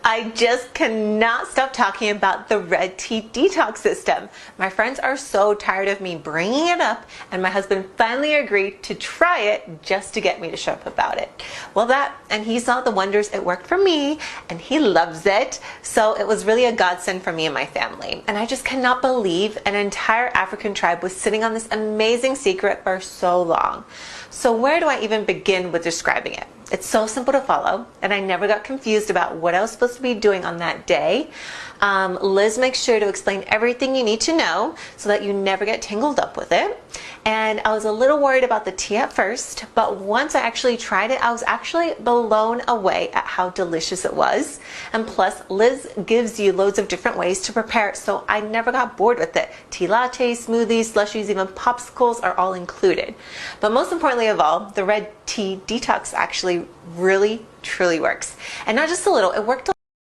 I just cannot stop talking about the red tea detox system. My friends are so tired of me bringing it up, and my husband finally agreed to try it just to get me to shut up about it. Well, and he saw the wonders it worked for me, and he loves it. So it was really a godsend for me and my family. And I just cannot believe an entire African tribe was sitting on this amazing secret for so long. So where do I even begin with describing it? It's so simple to follow, and I never got confused about what I was supposed to be doing on that day. Liz makes sure to explain everything you need to know so that you never get tangled up with it. And I was a little worried about the tea at first, but once I actually tried it, I was actually blown away at how delicious it was. And plus, Liz gives you loads of different ways to prepare it, so I never got bored with it. Tea lattes, smoothies, slushies, even popsicles are all included. But most importantly of all, the red tea detox actually really, truly works. And not just a little, it worked a